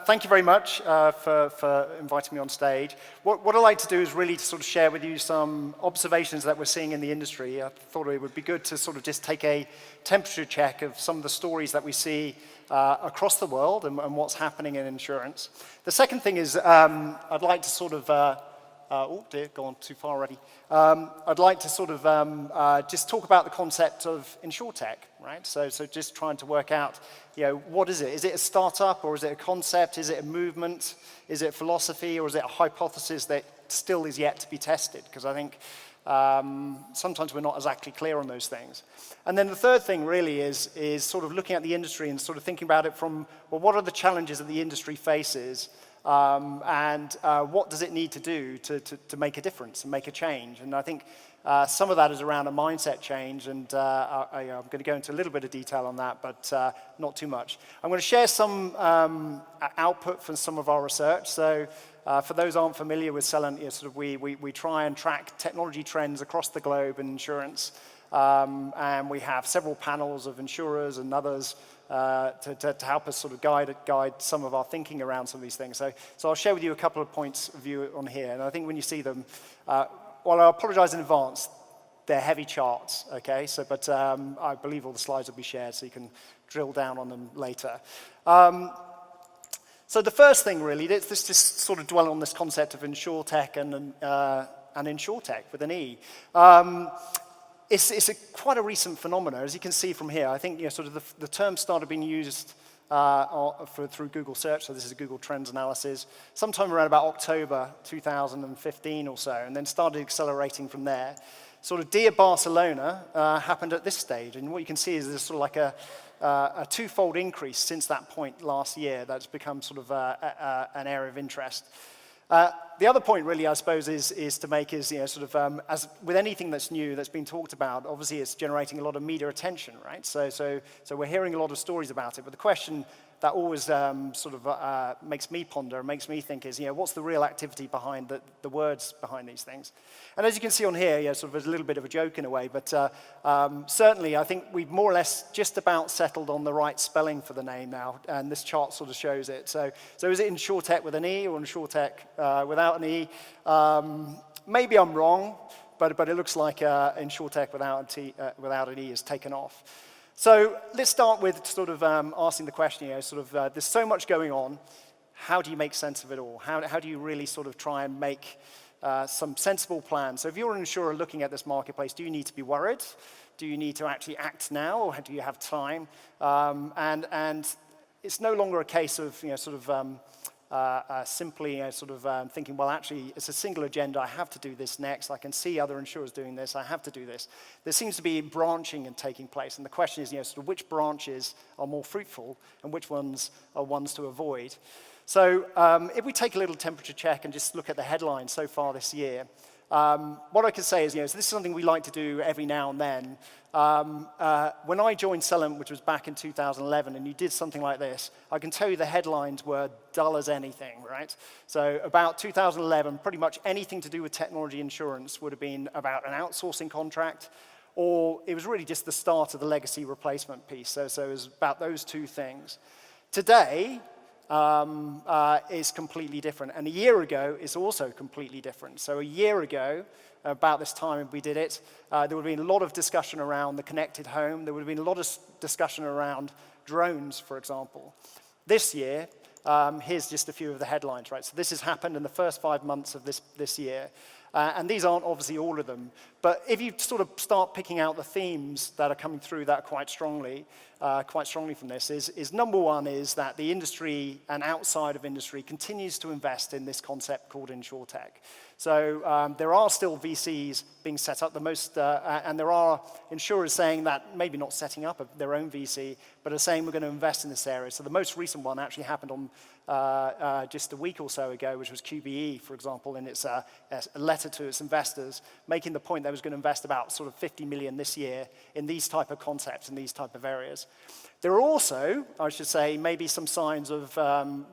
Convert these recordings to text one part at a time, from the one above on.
thank you very much for inviting me on stage. What I'd like to do is really to sort of share with you some observations that we're seeing in the industry. I thought it would be good to sort of just take a temperature check of some of the stories that we see across the world and what's happening in insurance. The second thing is I'd like to sort of, oh dear, gone too far already. I'd like to sort of just talk about the concept of Insurtech, right? So just trying to work out, what is it? Is it a startup, or is it a concept? Is it a movement? Is it philosophy, or is it a hypothesis that still is yet to be tested? Because I think sometimes we're not exactly clear on those things. And then the third thing really is sort of looking at the industry and sort of thinking about it from, well, what are the challenges that the industry faces? And what does it need to do to make a difference and make a change? And I think some of that is around a mindset change, and I'm going to go into a little bit of detail on that, but not too much. I'm going to share some output from some of our research. So for those who aren't familiar with Celent, we try and track technology trends across the globe in insurance, and we have several panels of insurers and others to help us sort of guide some of our thinking around some of these things. So I'll share with you a couple of points of view on here, and I think when you see them, well, I apologize in advance, they're heavy charts, okay? But I believe all the slides will be shared, so you can drill down on them later. So the first thing really, let's just sort of dwell on this concept of Insurtech and Insurtech with an E. It's quite a recent phenomenon, as you can see from here. I think sort of the term started being used through Google search, so this is Google Trends analysis, sometime around about October 2015 or so, and then started accelerating from there. Sort of DIA Barcelona happened at this stage, and what you can see is there's sort of like a twofold increase since that point last year that's become sort of an area of interest. The other point really, I suppose, is to make is, sort of, as with anything that's new, that's been talked about, obviously it's generating a lot of media attention, right? So we're hearing a lot of stories about it, but the question that always sort of makes me ponder, makes me think is, what's the real activity behind the words behind these things? And as you can see on here, sort of a little bit of a joke in a way, but certainly I think we've more or less just about settled on the right spelling for the name now, and this chart sort of shows it. So is it Insurtech with an E or Insurtech without an E? Maybe I'm wrong, but it looks like Insurtech without an E is taken off. So let's start with sort of asking the question, there's so much going on. How do you make sense of it all? How do you really sort of try and make some sensible plans? So if you're an insurer looking at this marketplace, do you need to be worried? Do you need to actually act now, or do you have time? And it's no longer a case of simply thinking, well, actually, it's a single agenda. I have to do this next. I can see other insurers doing this. I have to do this. There seems to be branching and taking place. And the question is, sort of which branches are more fruitful and which ones are ones to avoid? So if we take a little temperature check and just look at the headlines so far this year, what I can say is, so this is something we like to do every now and then. When I joined Celent, which was back in 2011, and you did something like this, I can tell you the headlines were dull as anything, right? So about 2011, pretty much anything to do with technology insurance would have been about an outsourcing contract, or it was really just the start of the legacy replacement piece. So it was about those two things. Today, is completely different. And a year ago is also completely different. So a year ago, about this time we did it, there would have been a lot of discussion around the connected home. There would have been a lot of discussion around drones, for example. This year, here's just a few of the headlines, right? So this has happened in the first 5 months of this year. And these aren't obviously all of them. But if you sort of start picking out the themes that are coming through that quite strongly from this, is number one is that the industry and outside of industry continues to invest in this concept called Insurtech. So there are still VCs being set up, and there are insurers saying that maybe not setting up their own VC, but are saying we're going to invest in this area. So the most recent one actually happened on just a week or so ago, which was QBE, for example, in its a letter to its investors, making the point that it was going to invest about sort of 50 million this year in these type of concepts, in these type of areas. There are also, I should say, maybe some signs of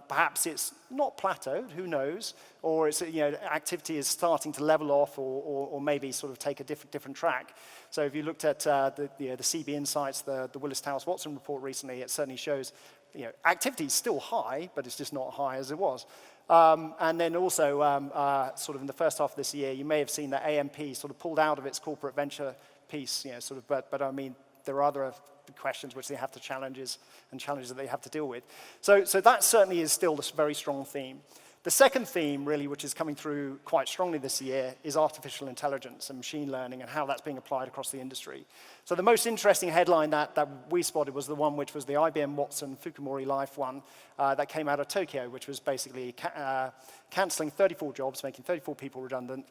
perhaps it's not plateaued, who knows, or it's, activity is starting to level off or maybe sort of take a different track. So if you looked at the CB Insights, the Willis Towers Watson report recently, it certainly shows activity is still high, but it's just not high as it was. And then also, sort of in the first half of this year, you may have seen that AMP sort of pulled out of its corporate venture piece, but I mean, there are other questions which they have to challenges that they have to deal with. So that certainly is still a very strong theme. The second theme, really, which is coming through quite strongly this year, is artificial intelligence and machine learning and how that's being applied across the industry. So the most interesting headline that we spotted was the one which was the IBM Watson Fukumori Life one that came out of Tokyo, which was basically cancelling 34 jobs, making 34 people redundant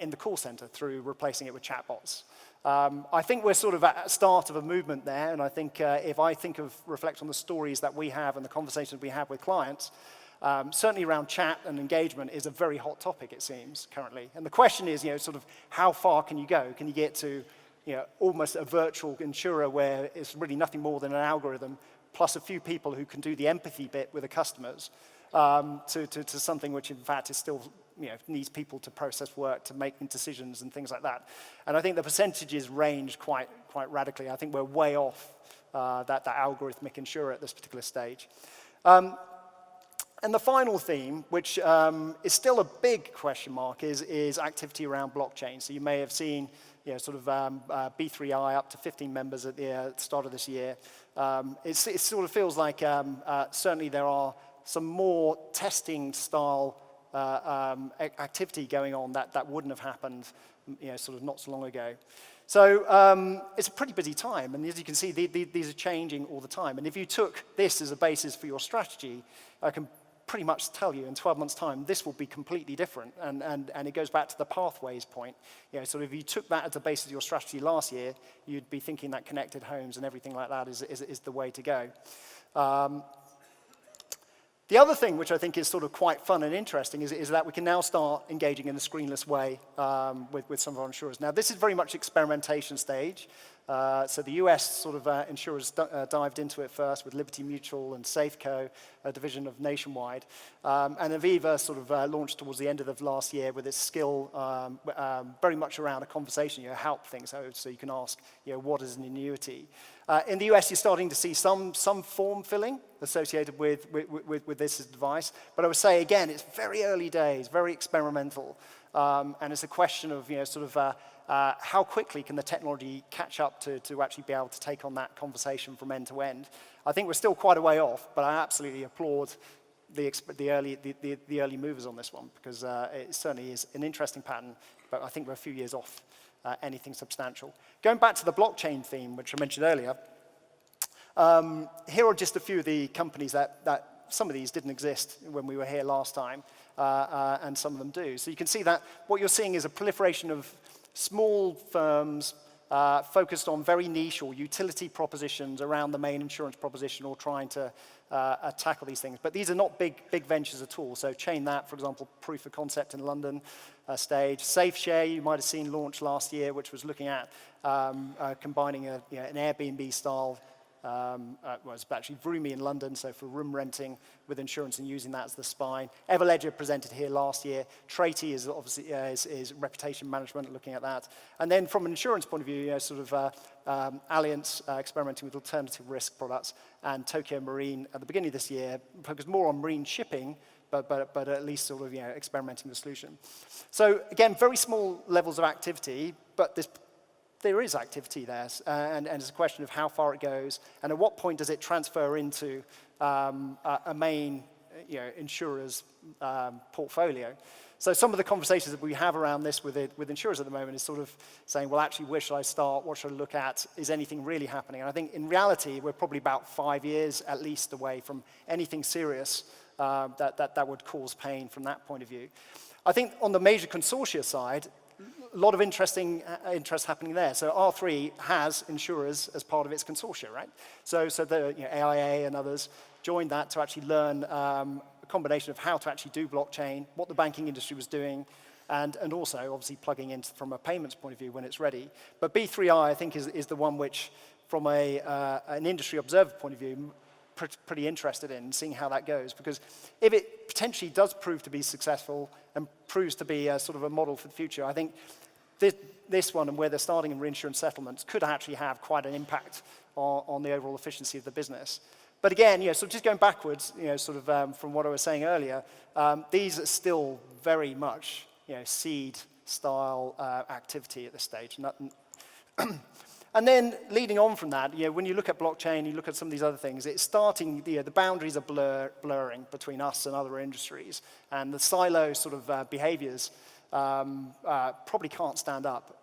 in the call center through replacing it with chatbots. I think we're sort of at the start of a movement there, and I think if I reflect on the stories that we have and the conversations we have with clients, certainly around chat and engagement is a very hot topic, it seems, currently. And the question is, sort of how far can you go? Can you get to, almost a virtual insurer where it's really nothing more than an algorithm plus a few people who can do the empathy bit with the customers to something which, in fact, is still, needs people to process work, to make decisions and things like that. And I think the percentages range quite radically. I think we're way off that algorithmic insurer at this particular stage. And the final theme, which is still a big question mark, is activity around blockchain. So you may have seen, sort of B3I up to 15 members at the start of this year. It sort of feels like certainly there are some more testing style activity going on that wouldn't have happened, sort of not so long ago. So it's a pretty busy time, and as you can see, these are changing all the time. And if you took this as a basis for your strategy, I can pretty much tell you in 12 months' time, this will be completely different. And it goes back to the pathways point. So if you took that as a basis of your strategy last year, you'd be thinking that connected homes and everything like that is the way to go. The other thing, which I think is sort of quite fun and interesting, is that we can now start engaging in a screenless way with some of our insurers. Now, this is very much experimentation stage. So the US sort of insurers dived into it first with Liberty Mutual and Safeco, a division of Nationwide. And Aviva sort of launched towards the end of the last year with its skill very much around a conversation, help things. So you can ask, what is an annuity? In the US, you're starting to see some form filling associated with this device. But I would say, again, it's very early days, very experimental. And it's a question of, sort of how quickly can the technology catch up to actually be able to take on that conversation from end to end. I think we're still quite a way off, but I absolutely applaud the early movers on this one, because it certainly is an interesting pattern, but I think we're a few years off anything substantial. Going back to the blockchain theme, which I mentioned earlier, here are just a few of the companies that some of these didn't exist when we were here last time, and some of them do. So you can see that what you're seeing is a proliferation of small firms focused on very niche or utility propositions around the main insurance proposition, or trying to tackle these things. But these are not big ventures at all. So Chain That, for example, proof of concept in London stage. SafeShare, you might have seen launch last year, which was looking at combining an Airbnb style. It's actually Vroomy in London, so for room renting with insurance and using that as the spine. Everledger presented here last year. Traty is obviously is reputation management, looking at that. And then from an insurance point of view, sort of Allianz experimenting with alternative risk products, and Tokyo Marine at the beginning of this year focused more on marine shipping, but at least sort of experimenting with the solution. So again, very small levels of activity, but there is activity there, and it's a question of how far it goes, and at what point does it transfer into a main insurer's portfolio. So some of the conversations that we have around this with insurers at the moment is sort of saying, well, actually, where should I start? What should I look at? Is anything really happening? And I think in reality, we're probably about 5 years at least away from anything serious that would cause pain from that point of view. I think on the major consortia side, a lot of interest happening there. So R3 has insurers as part of its consortia, right? So the AIA and others joined that to actually learn a combination of how to actually do blockchain, what the banking industry was doing, and also obviously plugging in from a payments point of view when it's ready. But B3I, I think, is the one which, from an industry observer point of view, pretty interested in seeing how that goes, because if it potentially does prove to be successful and proves to be a sort of a model for the future, I think this one, and where they're starting in reinsurance settlements, could actually have quite an impact on the overall efficiency of the business. But again, so just going backwards, sort of from what I was saying earlier, these are still very much, seed-style activity at this stage. And then leading on from that, when you look at blockchain, you look at some of these other things, it's starting, the boundaries are blurring between us and other industries. And the silo sort of behaviors probably can't stand up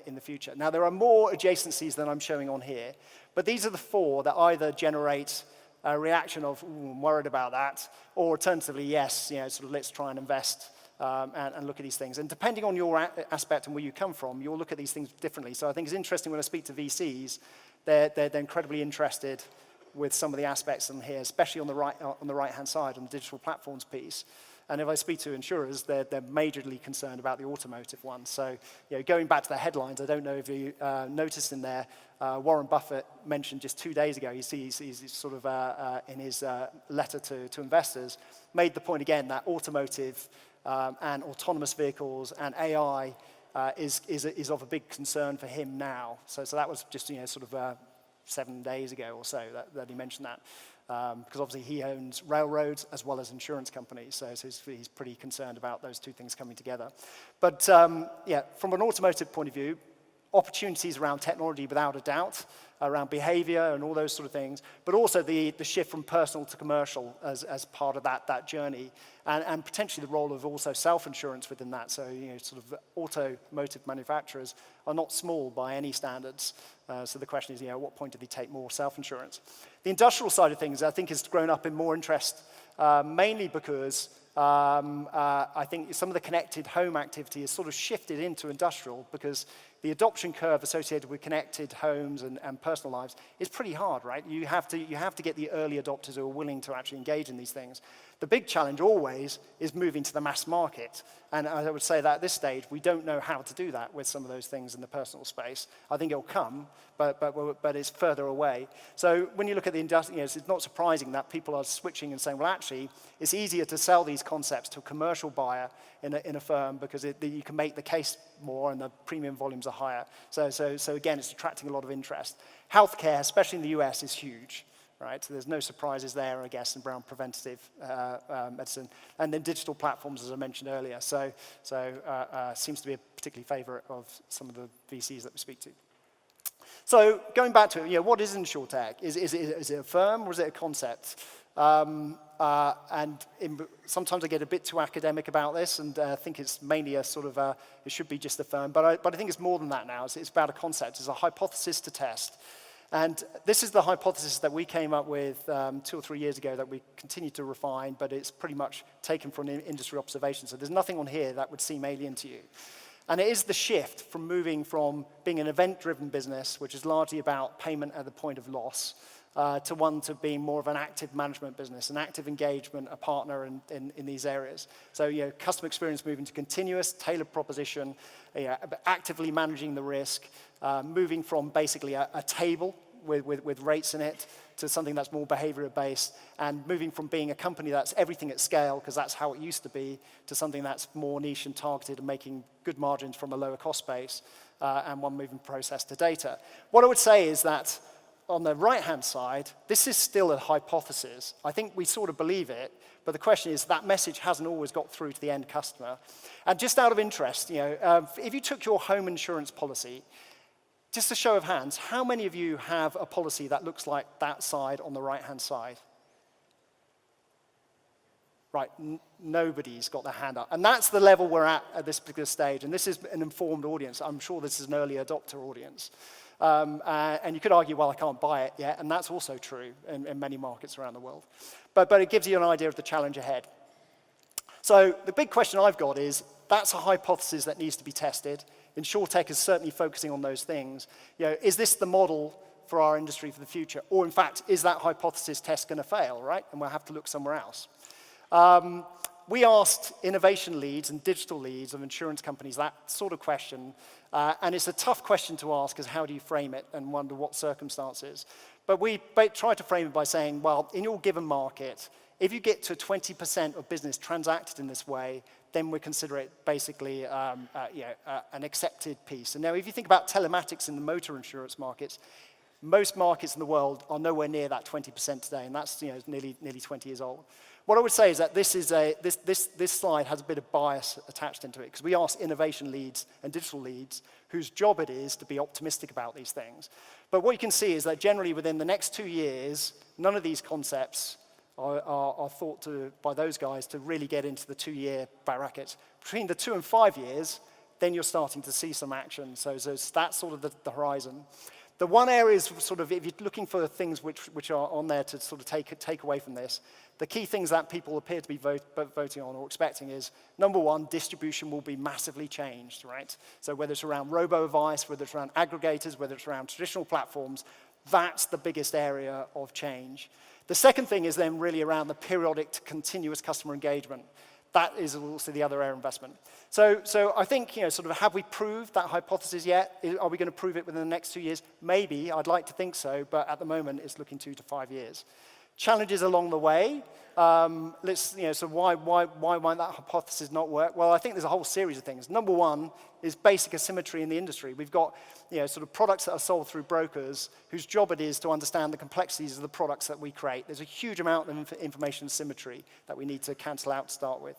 in the future. Now, there are more adjacencies than I'm showing on here, but these are the 4 that either generate a reaction of, ooh, I'm worried about that, or alternatively, yes, sort of let's try and invest and look at these things. And depending on your aspect and where you come from, you'll look at these things differently. So I think it's interesting when I speak to VCs, they're incredibly interested with some of the aspects in here, especially on the right-hand side, on the digital platforms piece. And if I speak to insurers, they're majorly concerned about the automotive one. So going back to the headlines, I don't know if you noticed in there, Warren Buffett mentioned just 2 days ago, he's sort of in his letter to investors, made the point again that automotive and autonomous vehicles and AI is of a big concern for him now. So that was just sort of 7 days ago or so that he mentioned that. Because obviously he owns railroads as well as insurance companies, so he's pretty concerned about those 2 things coming together. But from an automotive point of view, opportunities around technology without a doubt, around behavior and all those sort of things, but also the shift from personal to commercial as part of that journey, and potentially the role of also self-insurance within that. So sort of automotive manufacturers are not small by any standards. So the question is, at what point do they take more self-insurance? The industrial side of things, I think, has grown up in more interest, mainly because I think some of the connected home activity has sort of shifted into industrial, because the adoption curve associated with connected homes and personal lives is pretty hard, right? You have to get the early adopters who are willing to actually engage in these things. The big challenge always is moving to the mass market. And I would say that at this stage, we don't know how to do that with some of those things in the personal space. I think it'll come, but it's further away. So when you look at the industrial, it's not surprising that people are switching and saying, well, actually, it's easier to sell these concepts to a commercial buyer in a firm, because you can make the case more and the premium volumes are higher. So again, it's attracting a lot of interest. Healthcare, especially in the US, is huge. Right, so there's no surprises there, I guess, in around preventative medicine. And then digital platforms, as I mentioned earlier. So seems to be a particularly favorite of some of the VCs that we speak to. So going back to it, what is Insurtech? Is it a firm or is it a concept? Sometimes I get a bit too academic about this, and I think it's mainly a sort of it should be just a firm. But I think it's more than that now. It's about a concept. It's a hypothesis to test. And this is the hypothesis that we came up with 2 or 3 years ago that we continue to refine, but it's pretty much taken from an industry observation. So there's nothing on here that would seem alien to you. And it is the shift from moving from being an event-driven business, which is largely about payment at the point of loss, to being more of an active management business, an active engagement, a partner in these areas. So customer experience moving to continuous, tailored proposition, actively managing the risk, moving from basically a table with rates in it to something that's more behavioral based, and moving from being a company that's everything at scale, because that's how it used to be, to something that's more niche and targeted and making good margins from a lower cost base, and one moving process to data. What I would say is that on the right-hand side, this is still a hypothesis. I think we sort of believe it, but the question is that message hasn't always got through to the end customer. And just out of interest, if you took your home insurance policy, just a show of hands, how many of you have a policy that looks like that side on the right-hand side? Right, nobody's got their hand up. And that's the level we're at this particular stage. And this is an informed audience. I'm sure this is an early adopter audience. And you could argue, well, I can't buy it yet. And that's also true in many markets around the world. But it gives you an idea of the challenge ahead. So the big question I've got is, that's a hypothesis that needs to be tested. Insurtech is certainly focusing on those things. Is this the model for our industry for the future? Or in fact, is that hypothesis test going to fail, right? And we'll have to look somewhere else. We asked innovation leads and digital leads of insurance companies that sort of question. And it's a tough question to ask, because how do you frame it and under what circumstances? But we tried to frame it by saying, well, in your given market, if you get to 20% of business transacted in this way, then we consider it basically an accepted piece. And now if you think about telematics in the motor insurance markets, Most markets in the world are nowhere near that 20% today, and that's nearly 20 years old. What I would say is that this slide has a bit of bias attached into it, because we ask innovation leads and digital leads whose job it is to be optimistic about these things. But what you can see is that generally within the next 2 years, none of these concepts are thought to, by those guys, to really get into the 2-year bracket. Between the 2 and 5 years, then you're starting to see some action. So that's sort of the horizon. The one area is sort of, if you're looking for things which are on there to sort of take away from this, the key things that people appear to be voting on or expecting is, number one, distribution will be massively changed, right? So whether it's around robo-advice, whether it's around aggregators, whether it's around traditional platforms, that's the biggest area of change. The second thing is then really around the periodic to continuous customer engagement. That is also the other area of investment. So I think, sort of, have we proved that hypothesis yet? Are we going to prove it within the next 2 years? Maybe, I'd like to think so, but at the moment it's looking 2 to 5 years. Challenges along the way. So why might that hypothesis not work? Well, I think there's a whole series of things. Number one is basic asymmetry in the industry. We've got sort of products that are sold through brokers whose job it is to understand the complexities of the products that we create. There's a huge amount of information asymmetry that we need to cancel out to start with.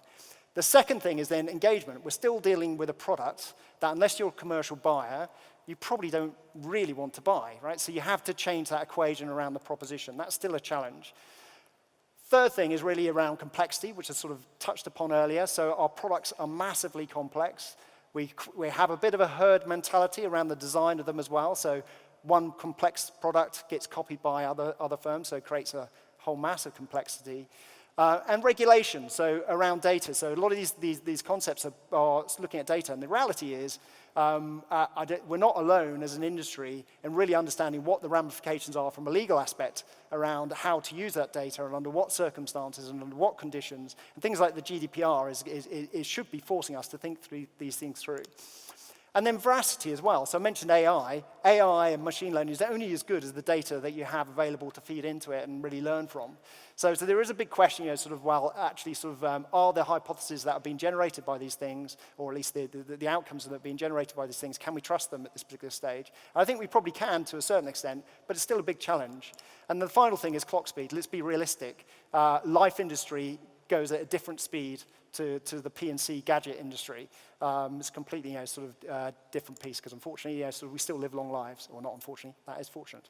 The second thing is then engagement. We're still dealing with a product that, unless you're a commercial buyer, you probably don't really want to buy, right? So you have to change that equation around the proposition. That's still a challenge. Third thing is really around complexity, which I sort of touched upon earlier. So our products are massively complex. We have a bit of a herd mentality around the design of them as well. So one complex product gets copied by other firms, so it creates a whole mass of complexity. And regulation, so around data. So a lot of these concepts are looking at data, and the reality is we're not alone as an industry in really understanding what the ramifications are from a legal aspect around how to use that data and under what circumstances and under what conditions. And things like the GDPR should be forcing us to think through these things through. And then veracity as well. So I mentioned AI. AI and machine learning is only as good as the data that you have available to feed into it and really learn from. So there is a big question, are the hypotheses that have been generated by these things, or at least the outcomes that have been generated by these things, can we trust them at this particular stage? I think we probably can to a certain extent, but it's still a big challenge. And the final thing is clock speed. Let's be realistic. Life industry goes at a different speed to the P&C gadget industry. It's completely different piece, because unfortunately we still live long lives, or not unfortunately, that is fortunate.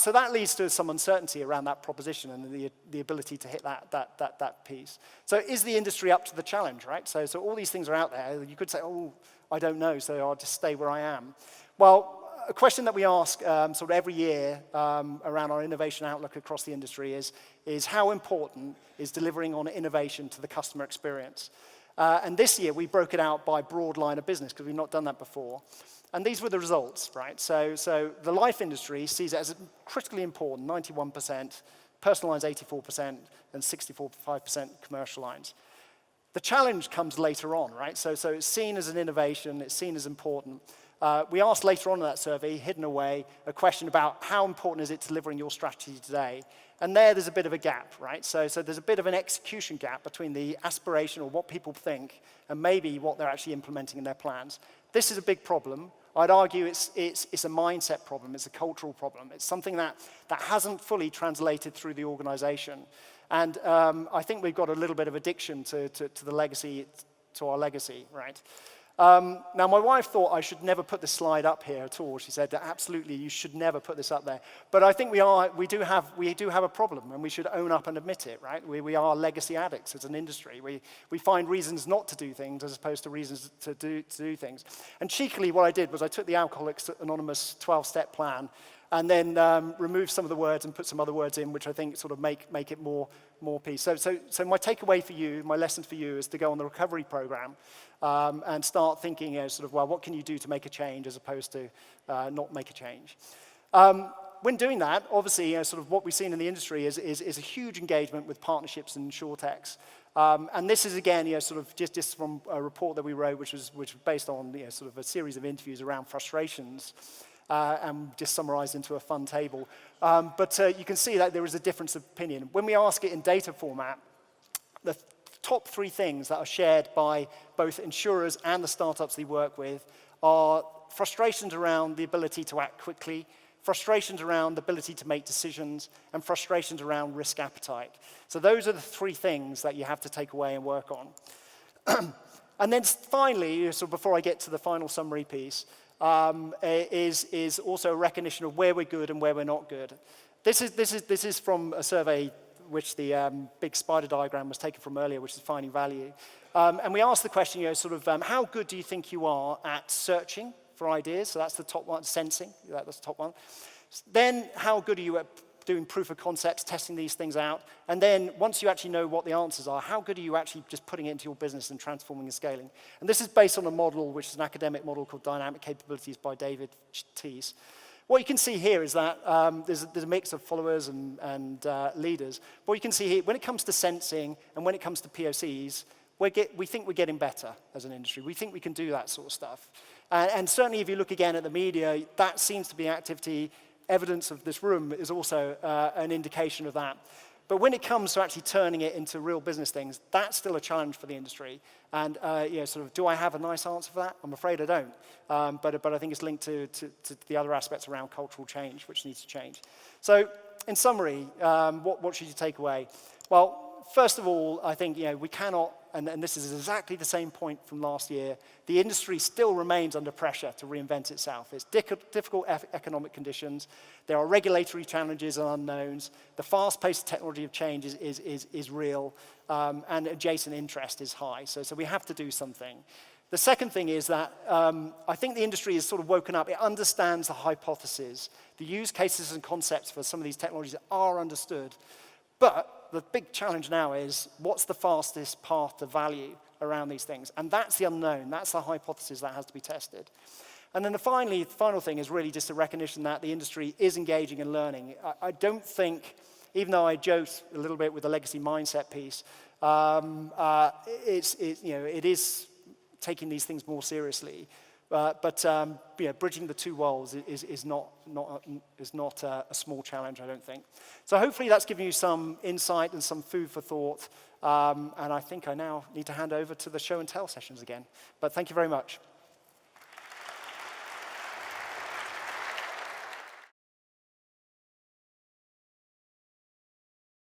So that leads to some uncertainty around that proposition and the ability to hit that piece. So is the industry up to the challenge, right? So all these things are out there. You could say, oh, I don't know, so I'll just stay where I am. Well, a question that we ask sort of every year around our innovation outlook across the industry is how important is delivering on innovation to the customer experience? And this year, we broke it out by broad line of business, because we've not done that before. And these were the results, right? So the life industry sees it as critically important, 91%, personal lines 84%, and 65% commercial lines. The challenge comes later on, right? So it's seen as an innovation, it's seen as important. We asked later on in that survey, hidden away, a question about how important is it to delivering your strategy today? And there's a bit of a gap, right? So there's a bit of an execution gap between the aspiration or what people think and maybe what they're actually implementing in their plans. This is a big problem. I'd argue it's a mindset problem, it's a cultural problem. It's something that hasn't fully translated through the organization. And I think we've got a little bit of addiction to the legacy, to our legacy, right? Now, my wife thought I should never put this slide up here at all. She said that absolutely you should never put this up there. But I think we do have a problem, and we should own up and admit it, right? We are legacy addicts as an industry. We find reasons not to do things as opposed to reasons to do things. And cheekily, what I did was I took the Alcoholics Anonymous 12-step plan and then remove some of the words and put some other words in, which I think sort of make it more peace. So my takeaway for you, my lesson for you, is to go on the recovery program and start thinking, what can you do to make a change as opposed to not make a change. When doing that, obviously, what we've seen in the industry is a huge engagement with partnerships and Insurtechs. And this is, again, just from a report that we wrote, which was based on a series of interviews around frustrations. And just summarized into a fun table. But you can see that there is a difference of opinion. When we ask it in data format, the top 3 things that are shared by both insurers and the startups they work with are frustrations around the ability to act quickly, frustrations around the ability to make decisions, and frustrations around risk appetite. So those are the three things that you have to take away and work on. And then finally, so before I get to the final summary piece, is also a recognition of where we're good and where we're not good. This is from a survey which the big spider diagram was taken from earlier, which is finding value. And we asked the question, how good do you think you are at searching for ideas? So that's the top one, sensing, that's the top one. Then how good are you at doing proof of concepts, testing these things out? And then once you actually know what the answers are, how good are you actually just putting it into your business and transforming and scaling? And this is based on a model, which is an academic model called Dynamic Capabilities by David Teese. What you can see here is that there's a mix of followers and leaders. What you can see here, when it comes to sensing and when it comes to POCs, we think we're getting better as an industry. We think we can do that sort of stuff. And certainly if you look again at the media, that seems to be activity. Evidence of this room is also an indication of that. But when it comes to actually turning it into real business things, that's still a challenge for the industry. And do I have a nice answer for that? I'm afraid I don't. But I think it's linked to the other aspects around cultural change, which needs to change. So in summary, what should you take away? Well, first of all, I think we cannot, and this is exactly the same point from last year, the industry still remains under pressure to reinvent itself. It's difficult economic conditions. There are regulatory challenges and unknowns. The fast-paced technology of change is real, and adjacent interest is high. So we have to do something. The second thing is that I think the industry has sort of woken up. It understands the hypotheses. The use cases and concepts for some of these technologies are understood. But the big challenge now is, what's the fastest path to value around these things? And that's the unknown. That's the hypothesis that has to be tested. And then the final thing is really just a recognition that the industry is engaging and learning. I don't think, even though I joke a little bit with the legacy mindset piece, it is taking these things more seriously. But bridging the two worlds is not a small challenge, I don't think. So hopefully that's given you some insight and some food for thought. And I think I now need to hand over to the show and tell sessions again. But thank you very much.